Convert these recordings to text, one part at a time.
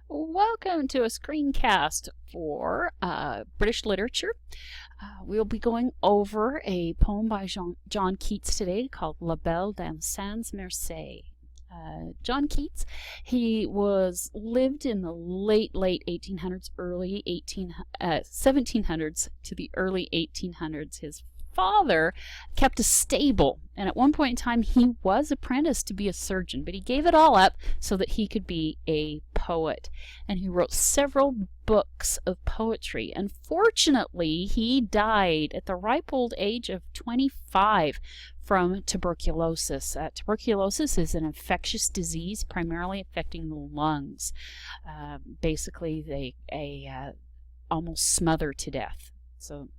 Welcome to a screencast for British literature. We'll be going over a poem by John Keats today called La Belle dans Merci. John Keats, he lived in the late 1800s, early 1700s to the early 1800s. His father kept a stable, and at one point in time he was apprenticed to be a surgeon, but he gave it all up so that he could be a poet, and he wrote several books of poetry. Unfortunately, he died at the ripe old age of 25 from tuberculosis. Tuberculosis is an infectious disease primarily affecting the lungs. Basically, they almost smother to death. So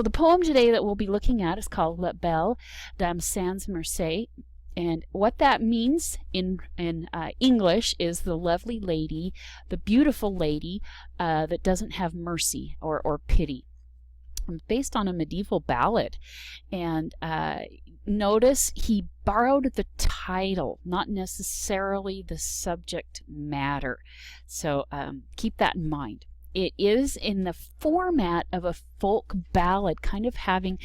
the poem today that we'll be looking at is called La Belle dans Merci, and what that means in English is the lovely lady, the beautiful lady that doesn't have mercy or pity. It's based on a medieval ballad, and notice he borrowed the title, not necessarily the subject matter. So keep that in mind. It is in the format of a folk ballad, kind of having,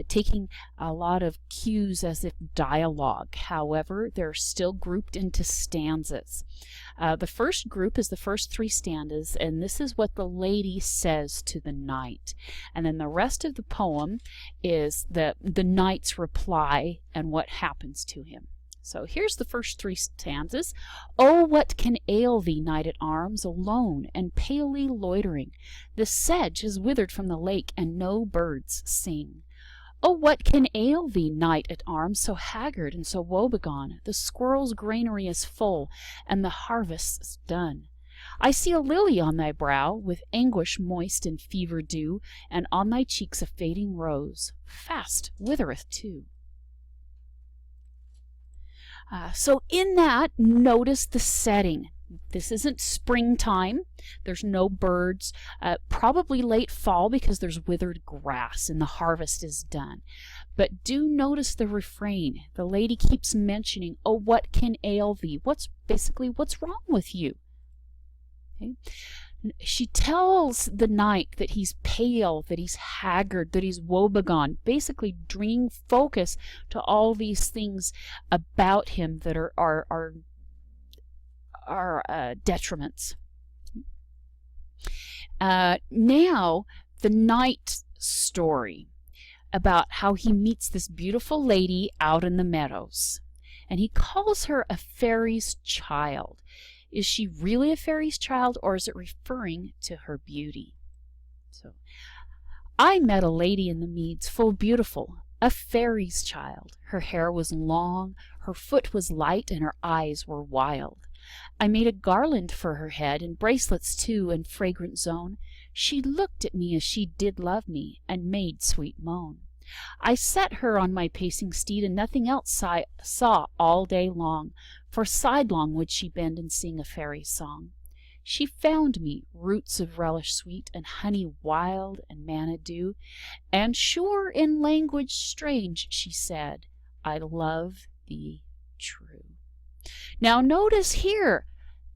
taking a lot of cues as if dialogue. However, they're still grouped into stanzas. The first group is the first three stanzas, and this is what the lady says to the knight. And then the rest of the poem is the knight's reply and what happens to him. So here's the first three stanzas. Oh, what can ail thee, knight-at-arms, alone and palely loitering? The sedge has withered from the lake, and no birds sing. Oh, what can ail thee, knight-at-arms, so haggard and so woebegone? The squirrel's granary is full, and the harvest's done. I see a lily on thy brow, with anguish moist in fever dew, and on thy cheeks a fading rose, fast withereth too. So in that, notice the setting. This isn't springtime. There's no birds. Probably late fall because there's withered grass and the harvest is done. But do notice the refrain. The lady keeps mentioning, oh, what can ail thee? What's wrong with you? Okay. She tells the knight that he's pale, that he's haggard, that he's woebegone, basically bringing focus to all these things about him that are detriments. Now, the knight's story about how he meets this beautiful lady out in the meadows, and he calls her a fairy's child. Is she really a fairy's child, or is it referring to her beauty? So, I met a lady in the meads, full beautiful, a fairy's child. Her hair was long, her foot was light, and her eyes were wild. I made a garland for her head, and bracelets too, and fragrant zone. She looked at me as she did love me, and made sweet moan. I set her on my pacing steed, and nothing else saw all day long, for sidelong would she bend and sing a fairy song. She found me roots of relish sweet, and honey wild, and manna dew, and sure in language strange she said, I love thee true. Now notice here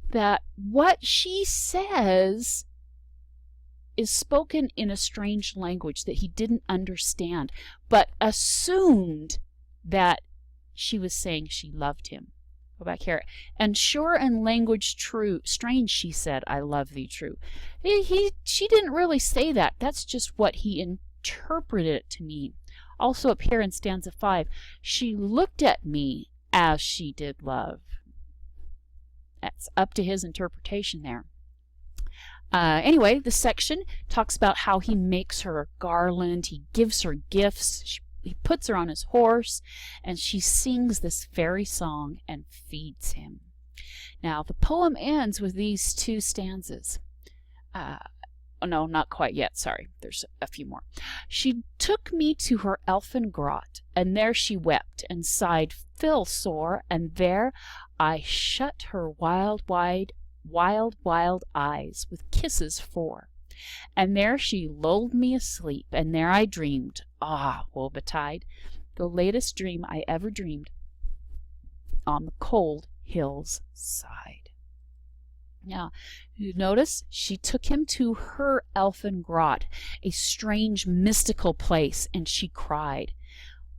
that what she says is spoken in a strange language that he didn't understand, but assumed that she was saying she loved him. Go back here. And sure in language true, strange she said, I love thee true. She didn't really say that. That's just what he interpreted it to mean. Also up here in stanza 5, she looked at me as she did love. That's up to his interpretation there. Anyway, the section talks about how he makes her a garland, he gives her gifts, he puts her on his horse, and she sings this fairy song and feeds him. Now, the poem ends with these two stanzas. Oh, no, not quite yet, sorry, there's a few more. She took me to her elfin grot, and there she wept and sighed full sore, and there I shut her wild eyes with kisses four. And there she lulled me asleep, and there I dreamed, ah, woe betide, the latest dream I ever dreamed, on the cold hill's side. Now, you notice she took him to her elfin grot, a strange mystical place, and she cried.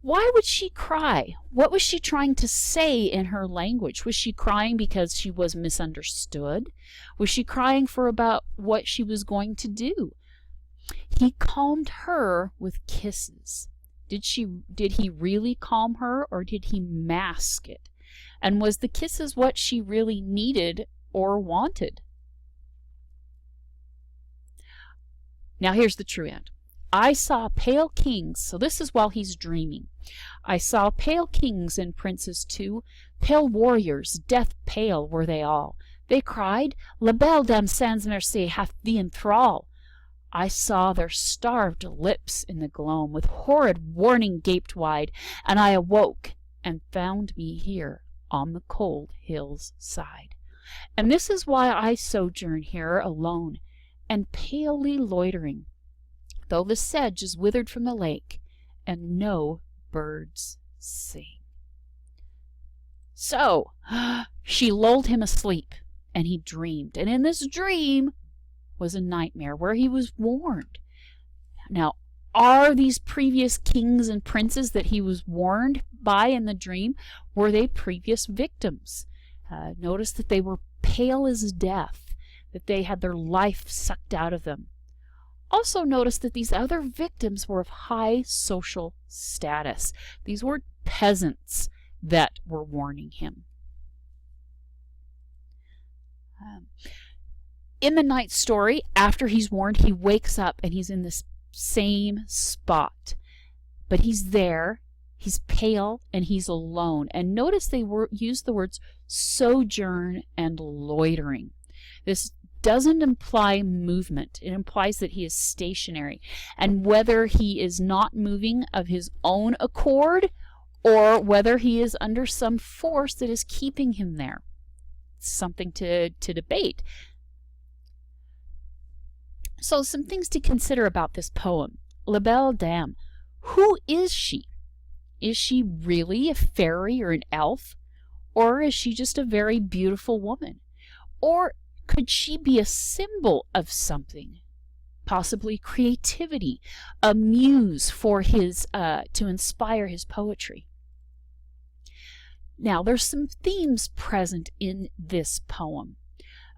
Why would she cry? What was she trying to say in her language? Was she crying because she was misunderstood? Was she crying for about what she was going to do? He calmed her with kisses. Did he really calm her, or did he mask it? And was the kisses what she really needed or wanted? Now here's the true end. I saw pale kings, so this is while he's dreaming. I saw pale kings and princes too, pale warriors, death pale were they all. They cried, La Belle Dame sans Merci hath thee in thrall. I saw their starved lips in the gloam, with horrid warning gaped wide, and I awoke and found me here on the cold hill's side. And this is why I sojourn here alone, and palely loitering, though the sedge is withered from the lake, and no birds sing. So she lulled him asleep, and he dreamed, and in this dream was a nightmare where he was warned. Now, are these previous kings and princes that he was warned by in the dream, were they previous victims? Notice that they were pale as death, that they had their life sucked out of them. Also notice that these other victims were of high social status. These weren't peasants that were warning him. In the night story, after he's warned, he wakes up and he's in this same spot. But he's there, he's pale, and he's alone. And notice they use the words sojourn and loitering. This doesn't imply movement. It implies that he is stationary. And whether he is not moving of his own accord, or whether he is under some force that is keeping him there. It's something to debate. So some things to consider about this poem. La Belle Dame. Who is she? Is she really a fairy or an elf? Or is she just a very beautiful woman? Or could she be a symbol of something? Possibly creativity, a muse for his to inspire his poetry. Now, there's some themes present in this poem.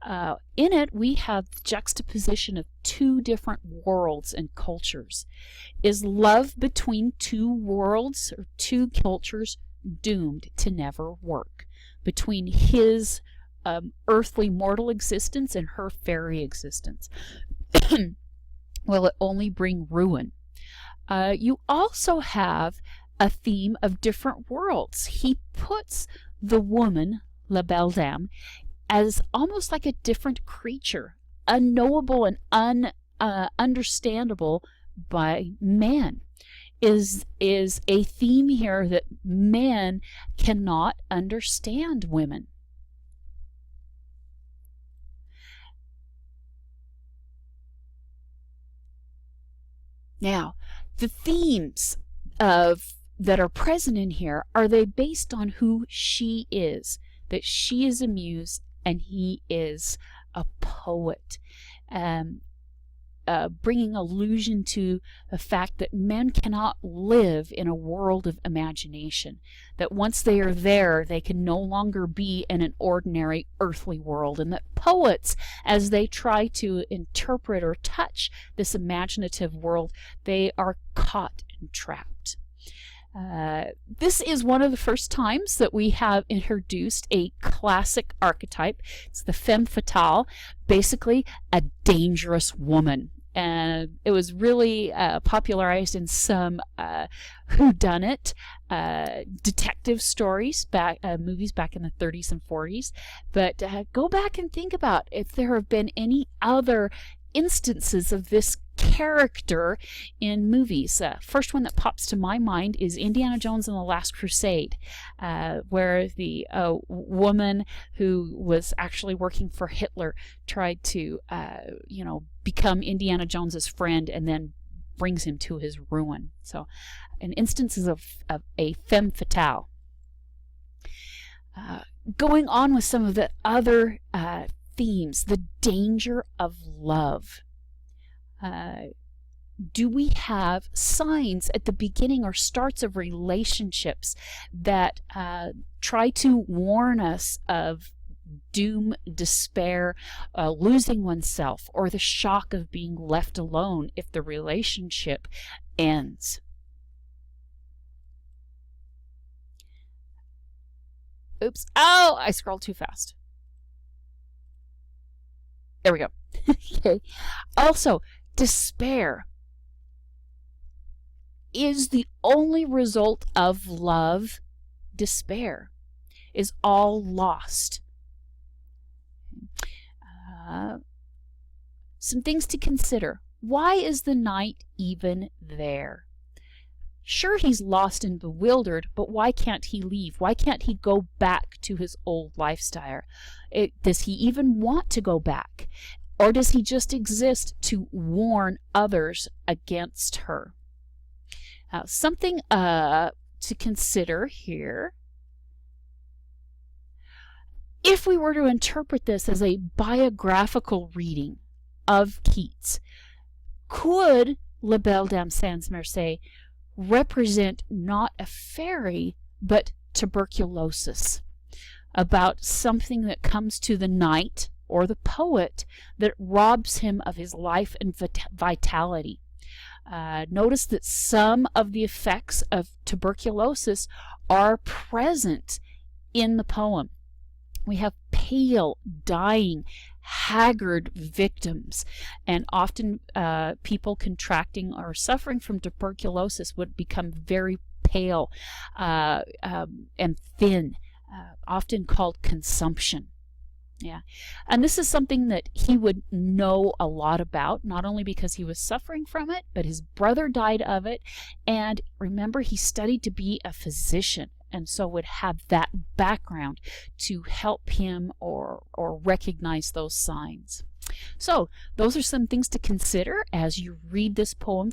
In it, we have the juxtaposition of two different worlds and cultures. Is love between two worlds or two cultures doomed to never work? Between his earthly mortal existence and her fairy existence? Will it only bring ruin? You also have a theme of different worlds. He puts the woman, La Belle Dame, as almost like a different creature, unknowable and understandable by man. Is a theme here that man cannot understand women. Now, the themes that are present in here, are they based on who she is? That she is a muse and he is a poet, bringing allusion to the fact that men cannot live in a world of imagination, that once they are there, they can no longer be in an ordinary earthly world, and that poets, as they try to interpret or touch this imaginative world, they are caught and trapped. This is one of the first times that we have introduced a classic archetype. It's the femme fatale, basically a dangerous woman. And it was really popularized in some whodunit detective stories, movies back in the 30s and 40s. But go back and think about if there have been any other instances of this character in movies. First one that pops to my mind is Indiana Jones and the Last Crusade, where the woman who was actually working for Hitler tried to, become Indiana Jones's friend and then brings him to his ruin. So, an instances of a femme fatale. Going on with some of the other themes, the danger of love. Do we have signs at the beginning or starts of relationships that try to warn us of doom, despair, losing oneself, or the shock of being left alone if the relationship ends? Oops. Oh, I scrolled too fast. There we go. Okay. Also, despair is the only result of love. Despair is all lost. Some things to consider. Why is the knight even there? Sure, he's lost and bewildered, but why can't he leave? Why can't he go back to his old lifestyle? Does he even want to go back? Or does he just exist to warn others against her? Something to consider here. If we were to interpret this as a biographical reading of Keats, could La Belle Dame sans Merci represent not a fairy, but tuberculosis, about something that comes to the knight or the poet that robs him of his life and vitality? Notice that some of the effects of tuberculosis are present in the poem. We have pale, dying, haggard victims, and often people contracting or suffering from tuberculosis would become very pale and thin, often called consumption. Yeah, and this is something that he would know a lot about, not only because he was suffering from it, but his brother died of it, and remember, he studied to be a physician, and so would have that background to help him or recognize those signs. So those are some things to consider as you read this poem